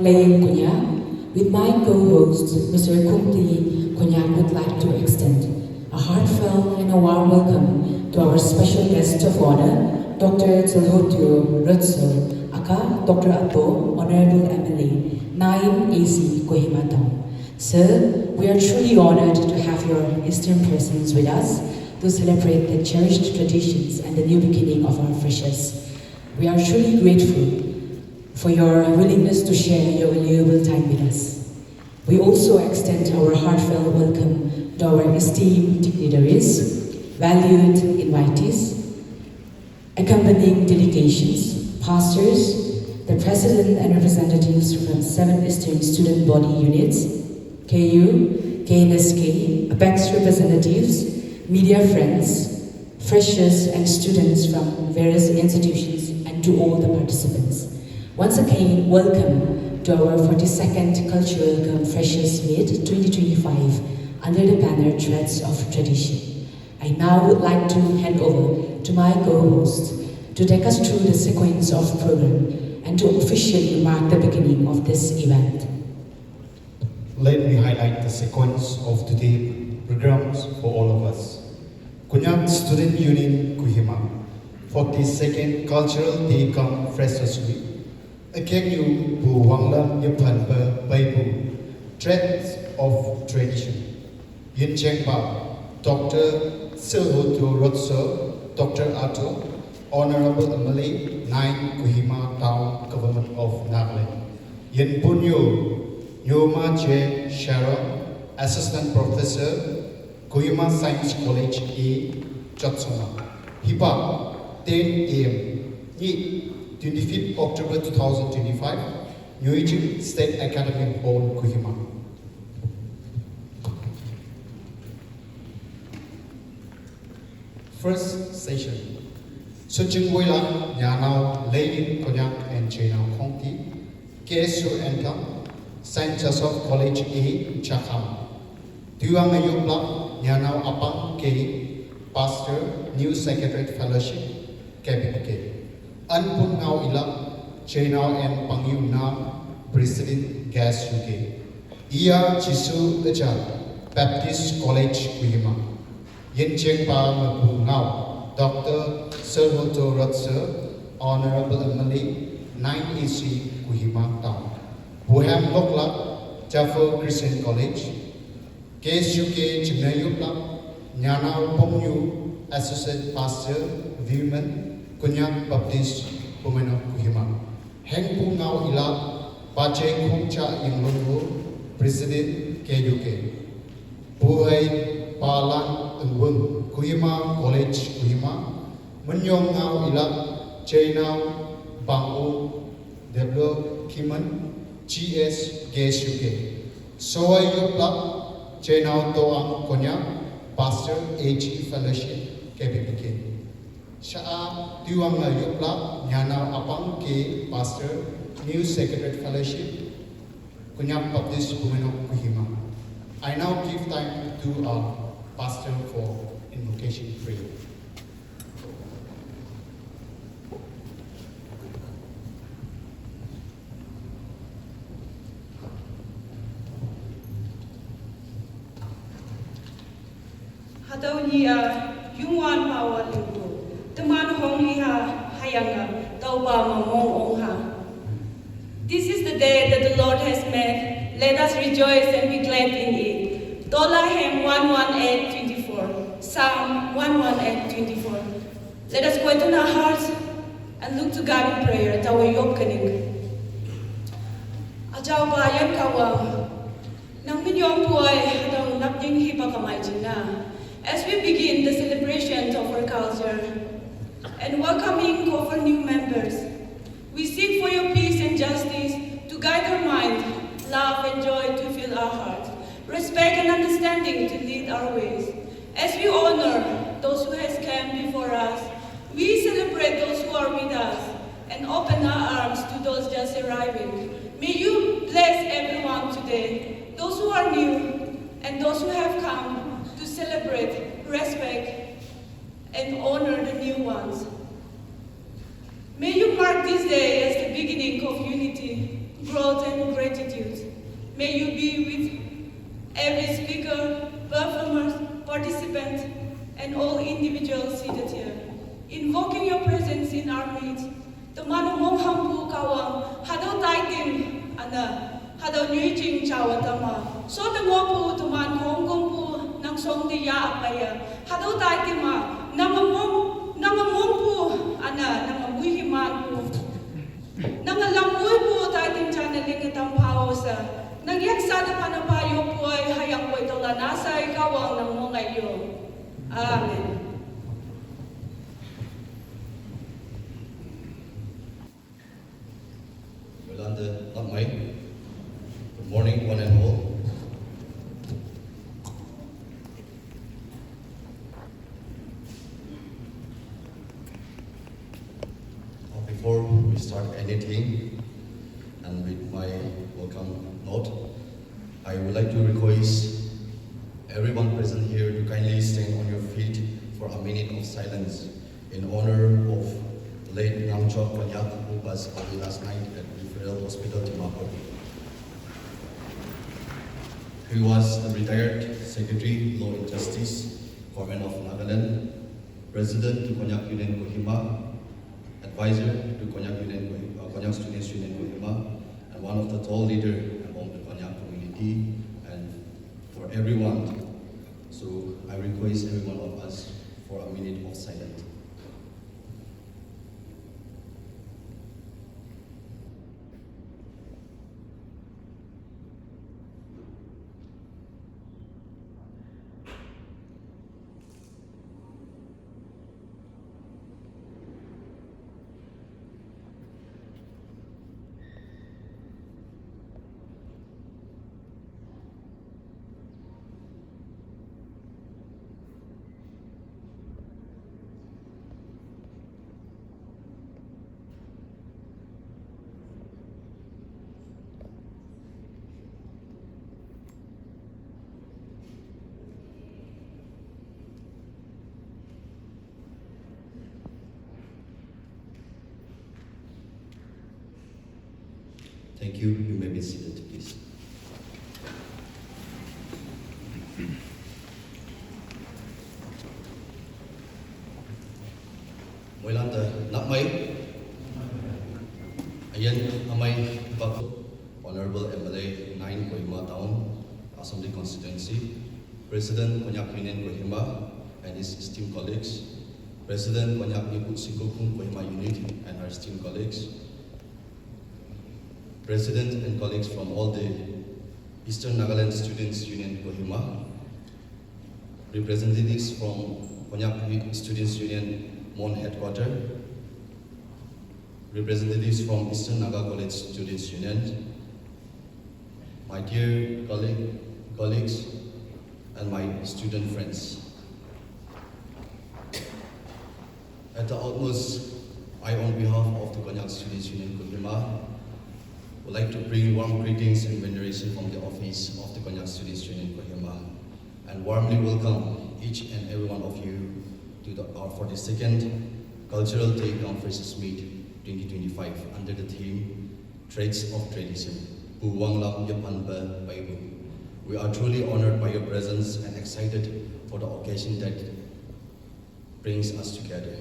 Playing Konyak, with my co-host, Mr. Konyak, would like to extend a heartfelt and a warm welcome to our special guest of honor, Dr. Tseilhoutuo Rhutso, aka Dr. Ato, Hon'ble MLA, 9 AC Kohima Town. Sir, we are truly honored to have your esteemed presence with us to celebrate the cherished traditions and the new beginning of our freshers. We are truly grateful for your willingness to share your valuable time with us. We also extend our heartfelt welcome to our esteemed dignitaries, valued invitees, accompanying delegations, pastors, the president and representatives from 7 Eastern Student Body Units, KU, KNSK, APEX representatives, media friends, freshers and students from various institutions, and to all the participants. Once again, welcome to our 42nd Cultural Come Freshers Meet 2025 under the banner Threads of Tradition. I now would like to hand over to my co-host to take us through the sequence of program and to officially mark the beginning of this event. Let me highlight the sequence of today's programs for all of us. Konyak Student Union Kohima, 42nd Cultural Day Come Freshers Week. Akenu Bu Wanglam Yapan Baibu, Threads of Tradition. Yin Chengpa, Dr. Tseilhoutuo Rhutso, Dr. Ato, Honorable MLA, 9 Kohima Town, Government of Nagaland. Yin Punyo, Nyoma J. Sharon, Assistant Professor, Kohima Science College A, Chatsuma. Hipa, 10 a.m. 25th October 2025, New State Academy Hall, Kohima. First session. Suching Wailan, Yanao, Lady Konyak and Tseilhoutuo County, KSU Enkam, St. Joseph College A, Chakam. Tuang Ayubla, Yanao Apang K, Pastor, New Secretary Fellowship, KBK. Anpun Ngau Ilak, Tseilhoutuo and Pangyu Nam, President Gas UK. Ia Jisu Ejal, Baptist College, Kohima. Yin Chengpa Mabu Ngau, Dr. Tseilhoutuo Rhutso, Honorable MLA, 9 AC, Kohima Town. Boham Loklak, Jaffa Christian College. KSUK Chinayuplak, Nyanao Pongyu, Associate Pastor, Women, Konyak Baptist, Women of Kohima. Hengpu Ngau Ilak, Pache Kongcha Yinglungu, President KUK. Buhay Palang Ngwung, Kohima College, Kohima. Munyong Ngau Ilak, Tseilhoutuo Bangu, Deblo Kiman, GS KSUK. Soy Yuplak, Tseilhoutuo Konyak, Pastor AG Fellowship, KBPK. Sha'a Tuang Yuplak, Nyanao Apang K, Pastor, New Secretary Fellowship, Konyak Baptist Women of Kohima. I now give time to our Pastor for Invocation prayer. Hadauniya, Yungwan Power Limbo. Teman Hongliha Hayanga, Tauba Mamong Ongha. This is the day that the Lord has made. Let us rejoice and be glad in it. Tolahem 118:24. Psalm 118:24. Let us quieten our hearts and look to God in prayer at our Yopkanik. Ajau Bayan Kawang. Nang Minyong Puay Hadang Naping Hipakamajina. As we begin the celebration of our culture and welcoming our new members, we seek for your peace and justice to guide our mind, love and joy to fill our hearts, respect and understanding to lead our ways. As we honor those who has come before us, we celebrate those who are with us and open our arms to those just arriving. May you bless everyone today, those who are new and those who have come to celebrate, respect, and honor the new ones. May you mark this day as the beginning of unity, growth, and gratitude. May you be with every speaker, performer, participant, and all individuals seated here. Invoking your presence in our midst, the manumong hampu kawang, hadaw taitim, ana, hadaw nyuijing chawatama, so the ngopu tuman hongkongpu, nang song di ya apaya, hadaw taitima, namamongpu, ana, namamuhimanpu, nangalampuy po taitim chanaling itang pausa, nagyaksada panapayo po ay hayang po ito lanasa ikaw ang nang ngayon. Amen. Moilante Lamai. Good morning, one and all. Before we start anything, and with my welcome note, I would like to request everyone present here to kindly stand on your feet for a minute of silence in honor of late Namchok Konyak, who passed away last night at Referral Hospital, Timapur. He was a retired Secretary, Law and Justice, Government of Nagaland, President to Konyak Union Kohima, Advisor to Konyak Students Union Kohima, and one of the tall leaders among the Konyak community and for everyone. So I request every one of us for a minute of silence. Thank you. You may be seated, please. Moilante Nakmai, Ayan Amai Bakso, Hon'ble MLA 9 Kohima Town, Assembly Constituency, President Konyak Union Kohima and his esteemed colleagues, President Konyak Niput Sikokung Kohima Unit and her esteemed colleagues, President and colleagues from all the Eastern Nagaland Students Union Kohima, representatives from Konyak Students Union Mon Headquarters, representatives from Eastern Naga College Students Union, my dear colleagues, and my student friends. At the utmost, I, on behalf of the Konyak Students Union Kohima, would like to bring warm greetings and veneration from the office of the Konyak Students Union Kohima and warmly welcome each and every one of you to our 42nd Cultural Day Conferences Meet 2025 under the theme Traits of Tradition. We are truly honored by your presence and excited for the occasion that brings us together.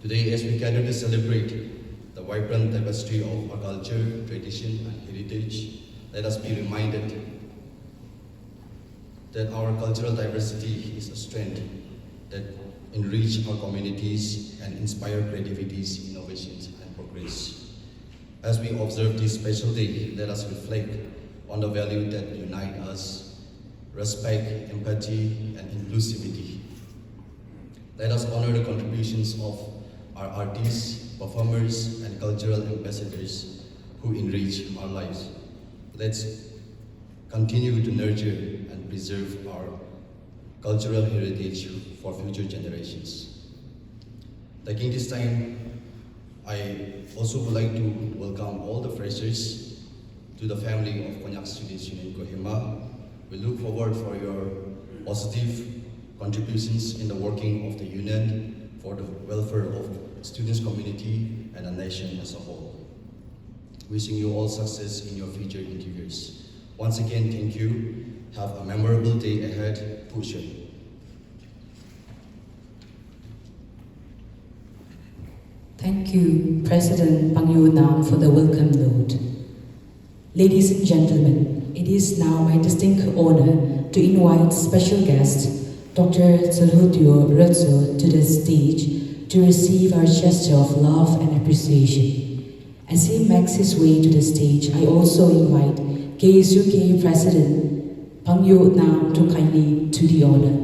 Today, as we gather to celebrate the vibrant diversity of our culture, tradition, and heritage, let us be reminded that our cultural diversity is a strength that enrich our communities and inspire creativity, innovations, and progress. As we observe this special day, let us reflect on the value that unite us: respect, empathy, and inclusivity. Let us honor the contributions of our artists, performers, and cultural ambassadors who enrich our lives. Let's continue to nurture and preserve our cultural heritage for future generations. Taking this time, I also would like to welcome all the freshers to the family of Konyak Students Union Kohima. We look forward for your positive contributions in the working of the union for the welfare of students community and the nation as a whole. Wishing you all success in your future endeavors. Once again, thank you. Have a memorable day ahead. Pusha. Thank you, President Pang Yu Nam, for the welcome note. Ladies and gentlemen, it is now my distinct honor to invite special guest, Dr. Tseilhoutuo Rhutso, to the stage to receive our gesture of love and appreciation. As he makes his way to the stage, I also invite KSUK President Pang Yu Nam to kindly to the honor.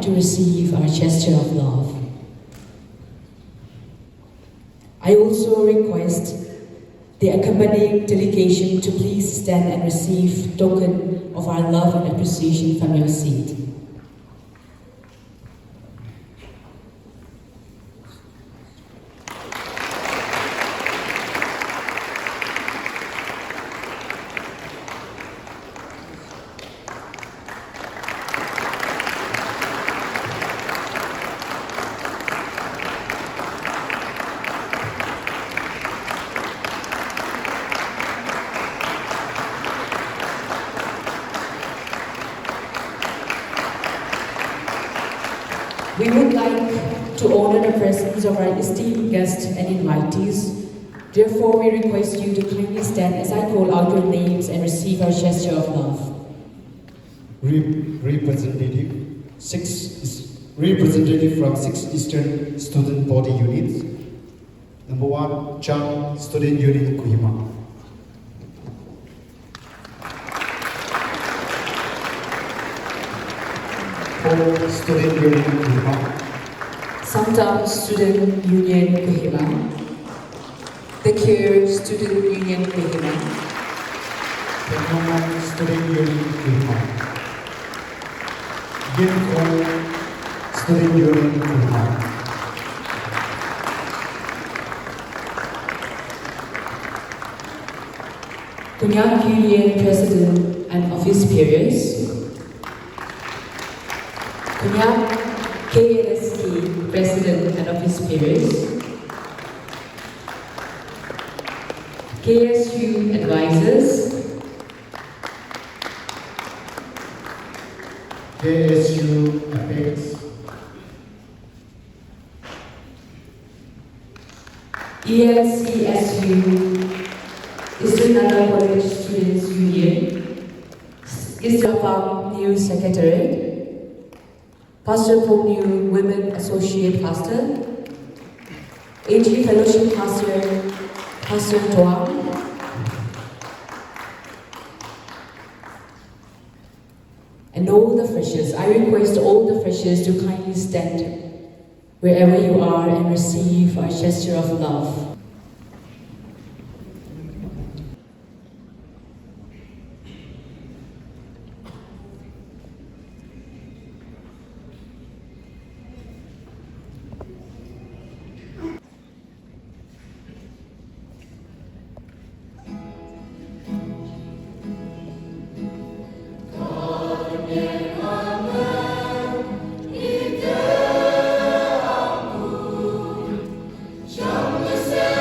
to receive our gesture of love. I also request the accompanying delegation to please stand and receive token of our love and appreciation from your seat. We would like to honor the presence of our esteemed guests and invitees. Therefore, we request you to kindly stand as I call out your names and receive our gesture of love. Representative from 6 Eastern Student Body Units. Number 1, Chang Student Unit, Kohima. Student Union Kohima. Samtam Student Union Kohima. The Care Student Union Kohima. Konyak Student Union Kohima. Invocation Student Union Kohima. Konyak Union President and Office Bearers. Konyak KLSK President and Office Bearers. KSU Advisors. KSU Apex. ELCSU Eastern Nagaland Students Union. Eastern Farm News Secretariat. Pastor New Women Associate Pastor, AG Fellowship Pastor, Pastor Tuan, and all the freshers. I request all the freshers to kindly stand wherever you are and receive our gesture of love. Listen.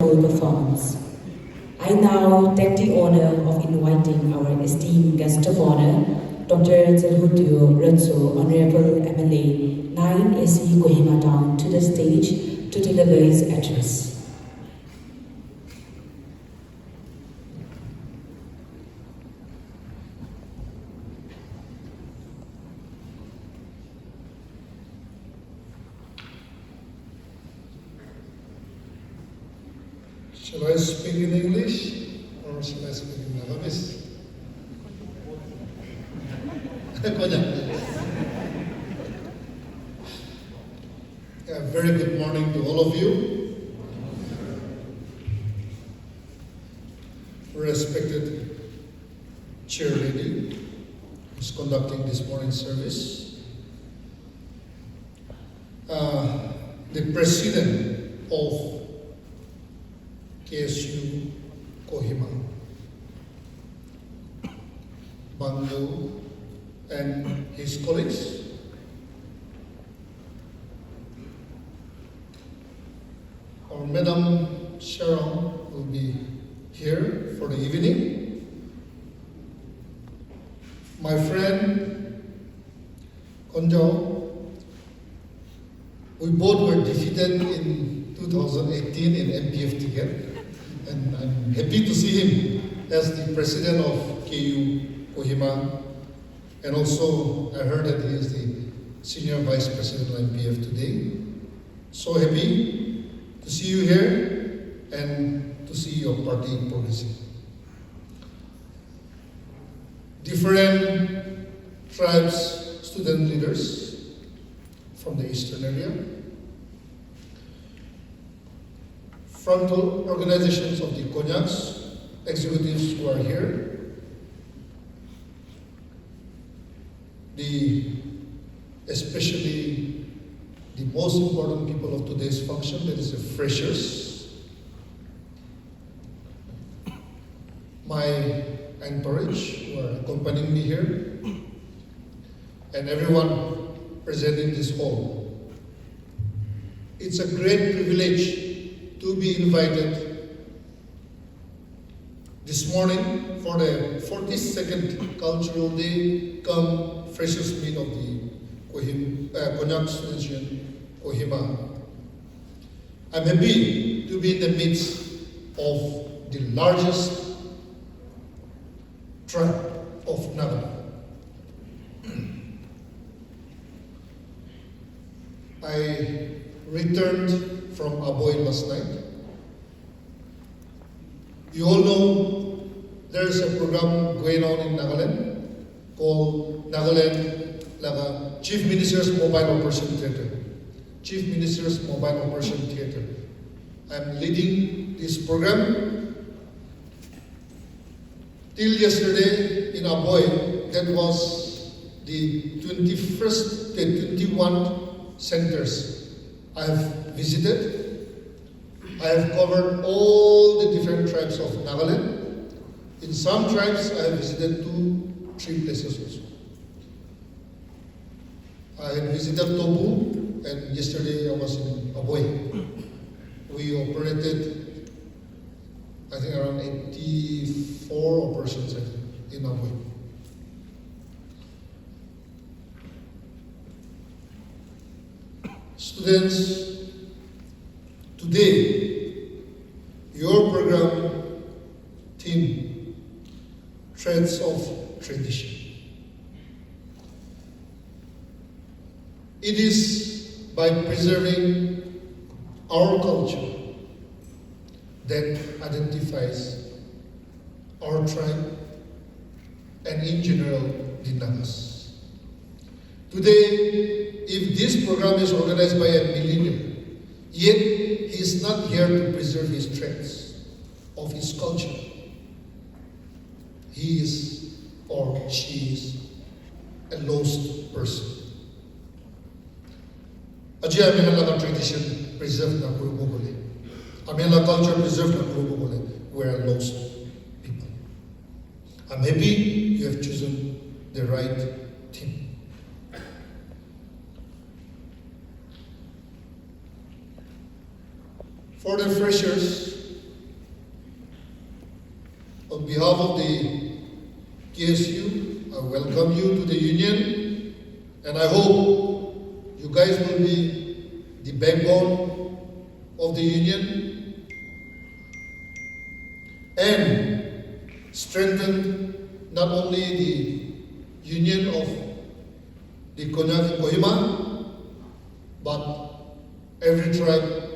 Performance. I now take the honor of inviting our esteemed guest of honor, Dr. Tseilhoutuo Rhutso, Honorable MLA, 9 AC Kohima Town, to the stage to deliver his address. Shall I speak in English or shall I speak in Nagalandese? Konyak. A very good morning to all of you. Respected chair lady who's conducting this morning service. The president of KSU Kohima, Bandu, and his colleagues. Our Madam Sharon will be here for the evening. My friend Konyak, we both were defeated in 2018 in MPF ticket. And I'm happy to see him as the president of KU Kohima. And also, I heard that he is the senior vice president of MPF today. So happy to see you here and to see your party progressing. Different tribes, student leaders from the eastern area, frontal organizations of the Konyaks, executives who are here, especially the most important people of today's function, that is the freshers, my entourage who are accompanying me here, and everyone present in this hall. It's a great privilege to be invited this morning for the 42nd Cultural Day come Freshers Meet of the Konyak Students Union Kohima. I'm happy to be in the midst of the largest tribe of Nagaland. I returned from Aboy last night. You all know there is a program going on in Nagaland called Nagaland Chief Minister's Mobile Operation Theatre. Chief Minister's Mobile Operation Theatre. I'm leading this program. Till yesterday in Aboy, that was the 21 centers I have visited. I have covered all the different tribes of Nagaland. In some tribes, I have visited 2-3 places also. I had visited Tobu, and yesterday I was in Aboy. We operated, I think, around 84 operations in Aboy. Students, today today, your program theme, Threads of Tradition. It is by preserving our culture that identifies our tribe and in general the Nagas. Today, if this program is organized by a millennial, yet he is not here to preserve his threads of his culture, he is or she is a lost person. Ajay amela tradition preserved na kuro bole. Amela culture preserved na kuro bole. We are lost people. I'm happy you have chosen the right team. For the freshers, on behalf of the KSU, I welcome you to the union, and I hope you guys will be the backbone of the union and strengthen not only the union of the Konyak and Kohima, but every tribe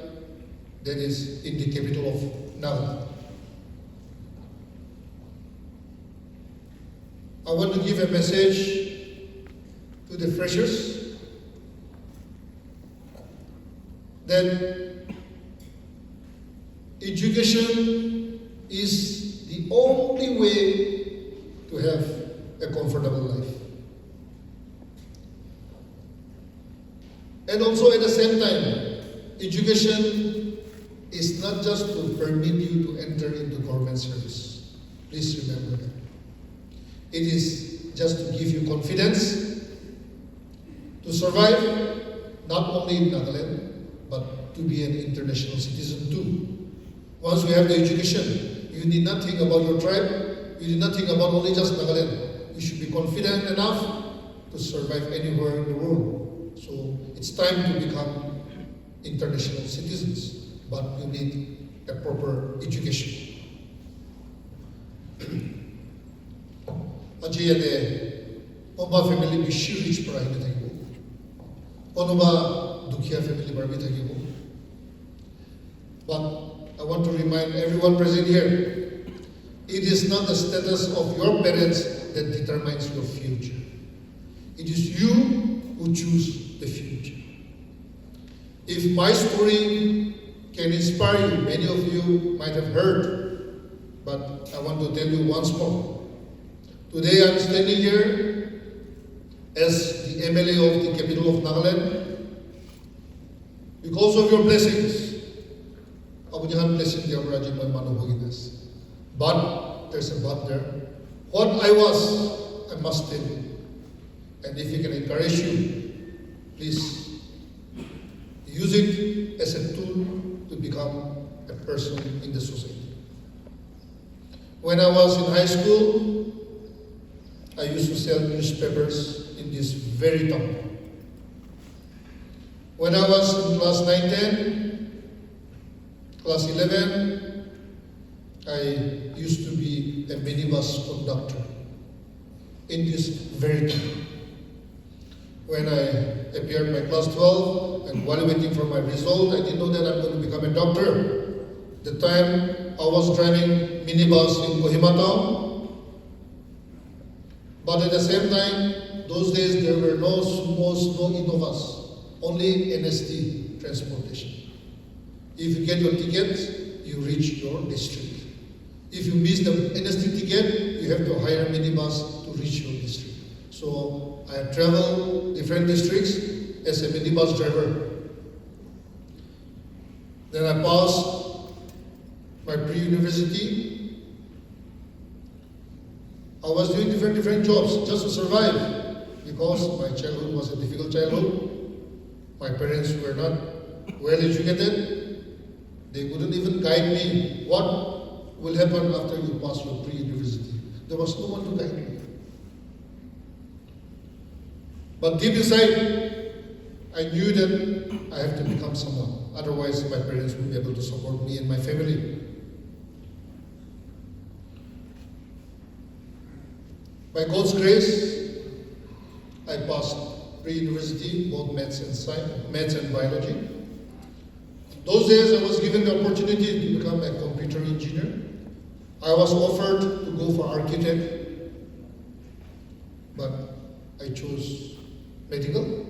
that is in the capital of Nagaland. I want to give a message to the freshers that education is the only way to have a comfortable life. And also at the same time, education is not just to permit you to enter into government service. Please remember that. It is just to give you confidence to survive not only in Nagaland, but to be an international citizen too. Once you have the education, you need not think about your tribe, you need not think about only just Nagaland. You should be confident enough to survive anywhere in the world. So it's time to become international citizens, but you need a proper education. Ajayane, Hon'ble family be rich para hindi tayo. Ono ba dukhiya family para hindi tayo. But I want to remind everyone present here, it is not the status of your parents that determines your future. It is you who choose the future. If my story can inspire you, many of you might have heard, but I want to tell you once more. Today I'm standing here as the MLA of the capital of Nagaland because of your blessings. But there's a but there. What I was, I must tell you. And if we can encourage you, please use it as a tool to become a person in the society. When I was in high school, I used to sell newspapers in this very town. When I was in class 9-10, class 11, I used to be a minibus conductor in this very town. When I appeared my class 12 and while waiting for my result, I didn't know that I'm going to become a doctor. The time I was driving minibus in Kohima Town. But at the same time, those days there were no sumos, no Innovas, only NST transportation. If you get your ticket, you reach your district. If you miss the NST ticket, you have to hire a minibus to reach your district. So I have traveled different districts as a minibus driver. Then I passed my pre-university. I was doing different jobs just to survive because my childhood was a difficult childhood. My parents were not well educated. They couldn't even guide me. What will happen after you pass your pre-university? There was no one to guide me. But deep inside, I knew that I have to become someone. Otherwise, my parents wouldn't be able to support me and my family. By God's grace, I passed pre-university, both maths and science, maths and biology. Those days, I was given the opportunity to become a computer engineer. I was offered to go for architect, but I chose medical.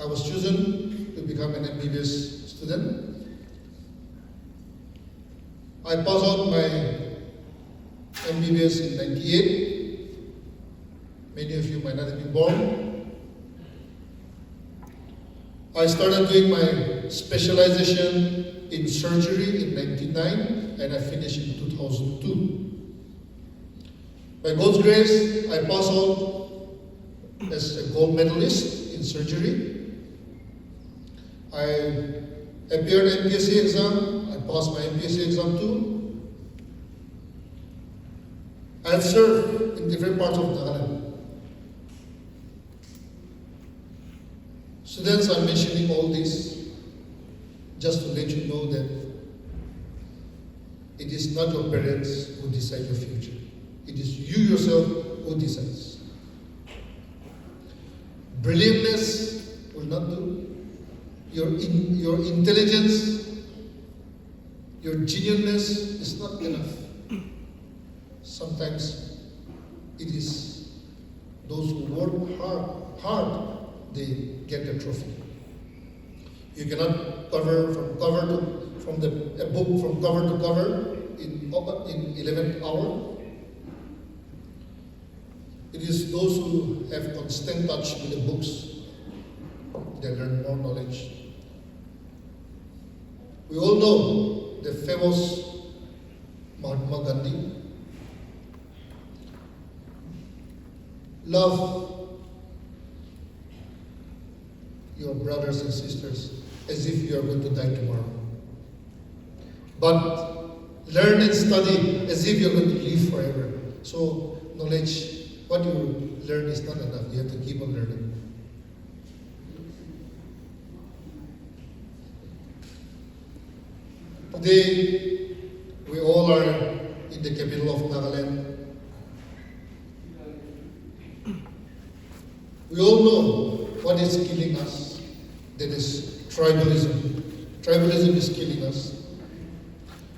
I was chosen to become an MBBS student. I passed out my MBBS in '98. Many of you might not have been born. I started doing my specialization in surgery in '99, and I finished in 2002. By God's grace, I passed out as a gold medalist in surgery. I appeared MPSC exam. I passed my MPSC exam too. I have served in different parts of Nagaland. Students, I'm mentioning all this just to let you know that it is not your parents who decide your future. It is you yourself who decides. Brilliantness will not do. Your intelligence, your genuineness is not enough. Sometimes it is those who work hard, they get the trophy. You cannot cover a book from cover to cover in 11th hour. It is those who have constant touch with the books that learn more knowledge. We all know the famous Mahatma Gandhi. Love your brothers and sisters as if you are going to die tomorrow. But learn and study as if you're going to live forever. So knowledge, what you learn is not enough. You have to keep on learning. Today, we all are in the capital of Nagaland. We all know what is killing us. That is tribalism. Tribalism is killing us.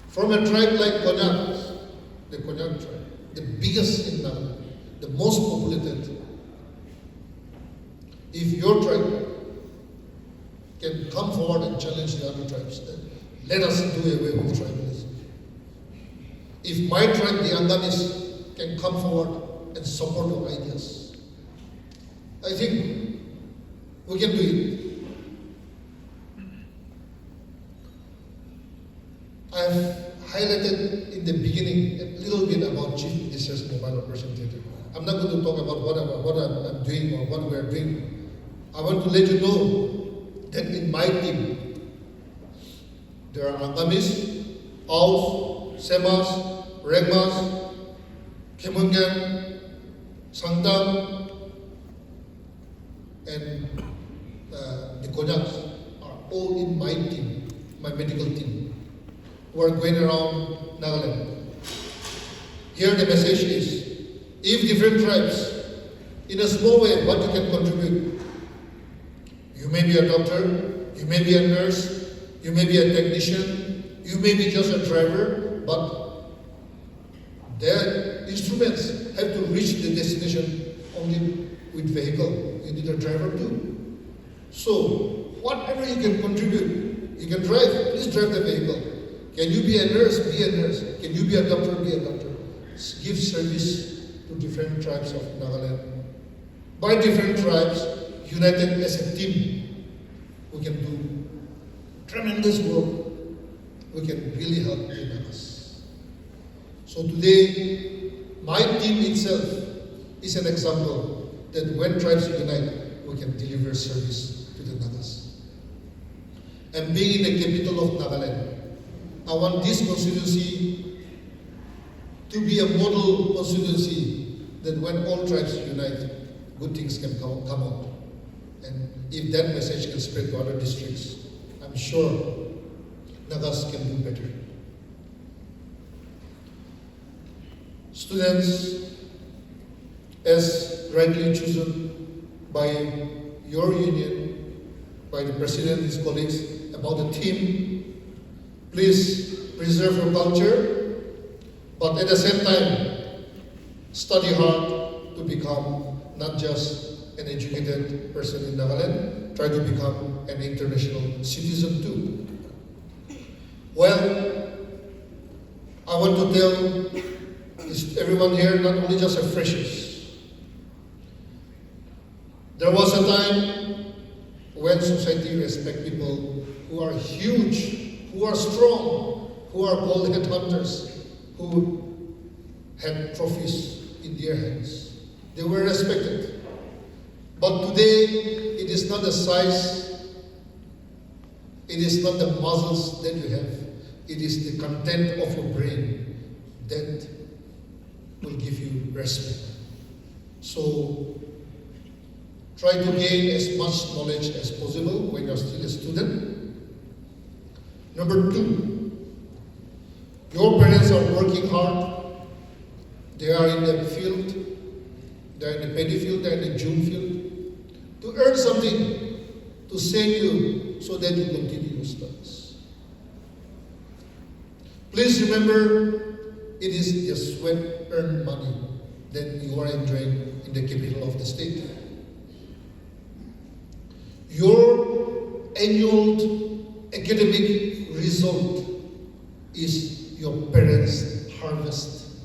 From a tribe like Konyak, the Konyak tribe, the biggest in Nagaland, the most populated. If your tribe can come forward and challenge the other tribes, then let us do away with tribalism. If my tribe, the Angamis, can come forward and support your ideas, I think we can do it. I've highlighted in the beginning a little bit about Chief Minister's Mobile Operation Theatre. I'm not going to talk about what I'm doing or what we're doing. I want to let you know that in my team, there are Angamis, Aus, Semas, Regmas, Kemungan, Sangdam, and the Konyaks are all in my team, my medical team, who are going around Nagaland. Here the message is, if different tribes, in a small way, what you can contribute. You may be a doctor, you may be a nurse, you may be a technician, you may be just a driver, but their instruments have to reach the destination only with vehicle. You need a driver too. So, whatever you can contribute, you can drive, please drive the vehicle. Can you be a nurse? Be a nurse. Can you be a doctor? Be a doctor. Give service to different tribes of Nagaland. By different tribes, united as a team, we can do tremendous work. We can really help the Nagas. So today, my team itself is an example that when tribes unite, we can deliver service to the Nagas. And being in the capital of Nagaland, I want this constituency to be a model constituency that when all tribes unite, good things can come out. And if that message can spread to other districts, I'm I'm sure Nagas can do better. Students, as rightly chosen by your union, by the president and his colleagues about the theme, please preserve your culture, but at the same time, study hard to become not just an educated person in Nagaland, try to become an international citizen too. Well, I want to tell everyone here, not only just a freshers. There was a time when society respect people who are huge, who are strong, who are called headhunters, who had trophies in their hands. They were respected. But today, it is not the size, it is not the muscles that you have, it is the content of your brain that will give you respect. So, try to gain as much knowledge as possible when you're still a student. Number 2, your parents are working hard. They are in the field, they are in the paddy field, they are in the June field, to earn something, to send you so that you continue your studies. Please remember, it is your sweat-earned money that you are enjoying in the capital of the state. Your annual academic result is your parents' harvest.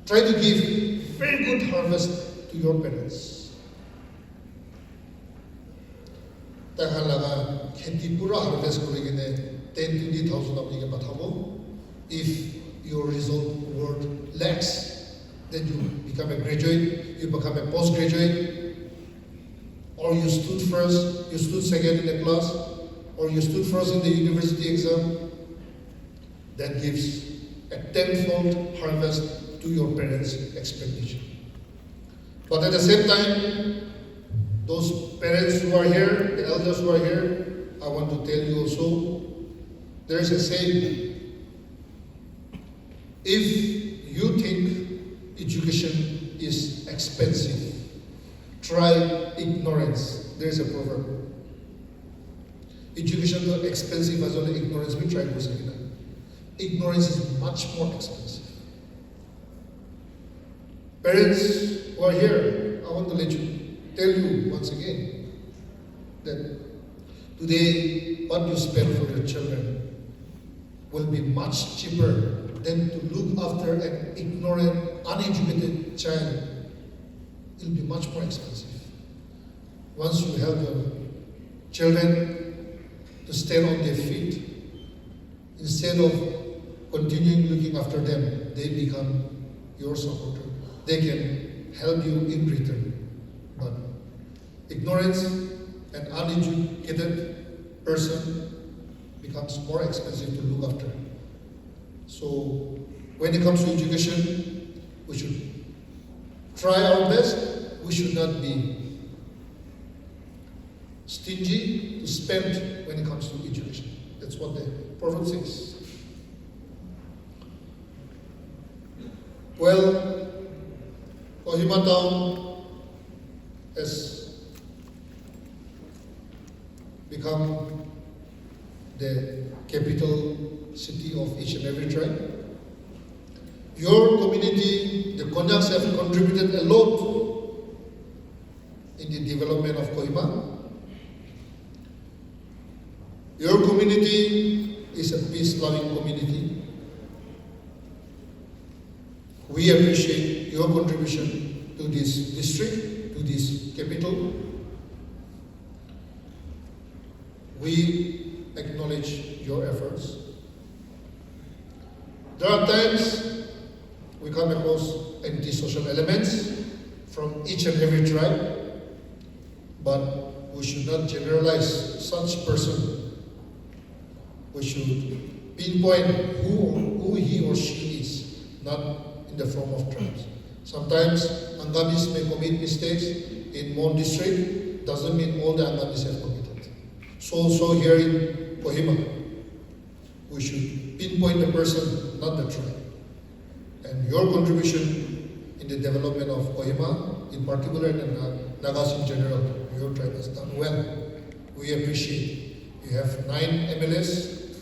Try to give very good harvest to your parents. Takalaga kheti pura harvest korigine 10-20,000 apnike pathabo. If your result were lacks, then you become a graduate, you become a postgraduate, or you stood first, you stood second in the class, or you stood first in the university exam. That gives a tenfold harvest to your parents' expectation. But at the same time, those parents who are here, the elders who are here, I want to tell you also, there is a saying, if you think education is expensive, try ignorance. There is a proverb. Education is expensive as only ignorance. We try to say that. Ignorance is much more expensive. Parents who are here, I want to tell you once again that today what you spend for your children will be much cheaper than to look after an ignorant, uneducated child. It will be much more expensive. Once you help your children to stand on their feet, instead of continuing looking after them, they become your supporter. They can help you in return. But ignorance and uneducated person becomes more expensive to look after. So when it comes to education, we should try our best. We should not be stingy to spend when it comes to education. That's what the proverb says. Well, Kohima Town has become the capital city of each and every tribe. Your community, the Konyaks, have contributed a lot in the development of Kohima. Your community is a peace-loving community. We appreciate your contribution to this district, to this capital. We acknowledge your efforts. There are times we come across antisocial elements from each and every tribe, but we should not generalize such person. We should pinpoint who he or she is, not in the form of tribes. Sometimes Angamis may commit mistakes in one district, doesn't mean all the Angamis have committed. So here in Kohima, we should pinpoint the person, not the tribe. And your contribution in the development of Kohima, in particular and Nagas in general, your tribe has done well. We appreciate. You have 9 MLAs.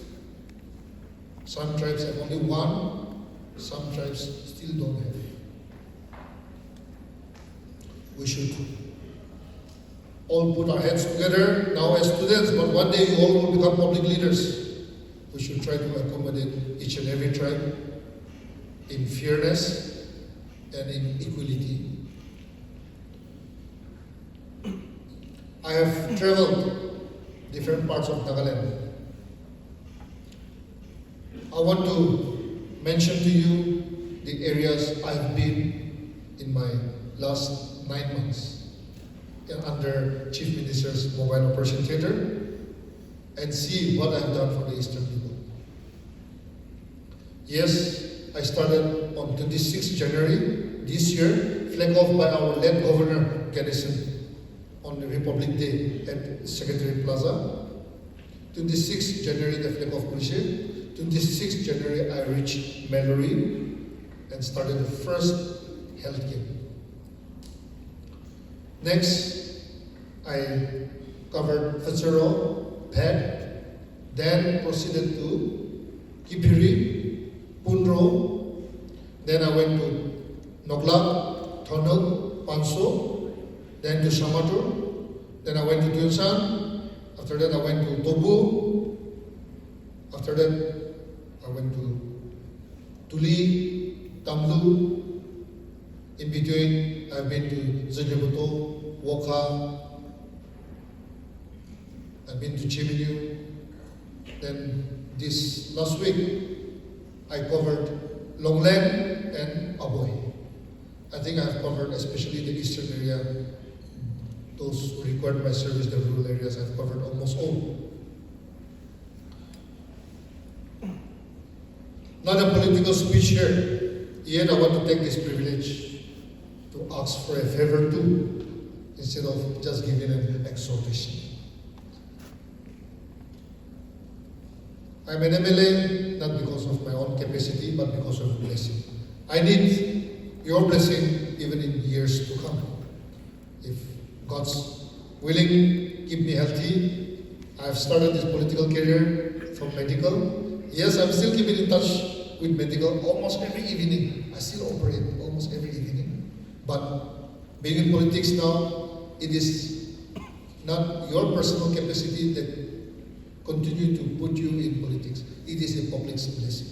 Some tribes have only 1. Some tribes still don't have. We should all put our heads together now as students, but one day you all will become public leaders. We should try to accommodate each and every tribe in fairness and in equality. I have traveled different parts of Nagaland. I want to mention to you the areas I've been in my last 9 months under Chief Minister's Mobile Operation Theatre and see what I've done for the Eastern people. Yes, I started on 26 January this year, flag off by our late Governor Garrison on the Republic Day at Secretariat Plaza. 26 January, the flag off police. 26 January, I reached Mallory and started the first health camp. Next, I covered Fetsero, Pad, then proceeded to Kipiri, Punro, then I went to Noglak, Tonok, Panso, then to Shamatur, then I went to Tunsan, after that I went to Tobu, after that I went to Tuli, Tamlu. In between, I've been to Tseilhoutuo, Woka, I've been to Chiminu. Then this last week, I covered Longland and Aboy. I think I've covered especially the eastern area, those who required my service, the rural areas, I've covered almost all. Not a political speech here, yet I want to take this privilege to ask for a favor too, instead of just giving an exhortation. I'm an MLA not because of my own capacity, but because of blessing. I need your blessing even in years to come. If God's willing, keep me healthy. I've started this political career from medical. Yes, I'm still keeping in touch with medical almost every evening. I still operate almost every evening. But being in politics now, it is not your personal capacity that continue to put you in politics. It is a public's blessing.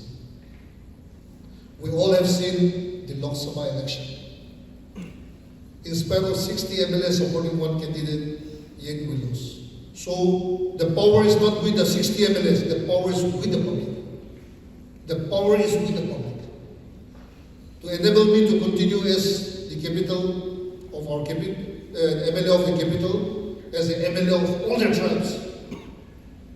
We all have seen the Lok Sabha election. In spite of 60 MLAs supporting one candidate, yet we lose. So the power is not with the 60 MLAs, the power is with the public. The power is with the public. To enable me to continue as the capital of our MLA of the capital, as the MLA of all their tribes.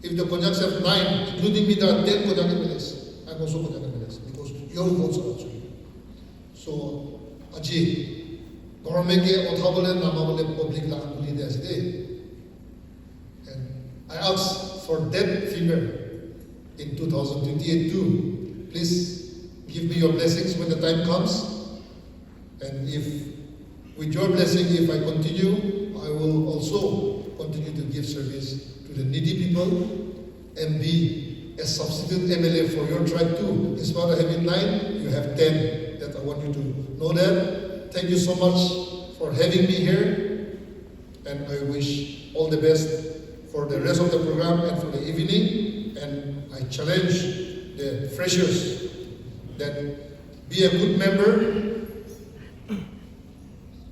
If the Konyaks have 9, including me, there are 10 Konyak MLAs. I'm also Konyak MLAs because your votes are also here. So, Aji, government ke othabole namabole public lakuli de asde. And I ask for that figure in 2028 too. Please give me your blessings when the time comes. And if, with your blessing, if I continue, I will also continue to give service to the needy people and be a substitute MLA for your tribe too. In spite of having 9, you have 10. That I want you to know that. Thank you so much for having me here. And I wish all the best for the rest of the program and for the evening. And I challenge the freshers that be a good member.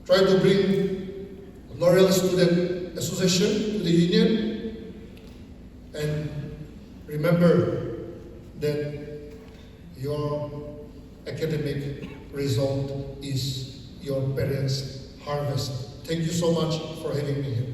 Try to bring Loyal Student Association to the union. And remember that your academic result is your parents' harvest. Thank you so much for having me here.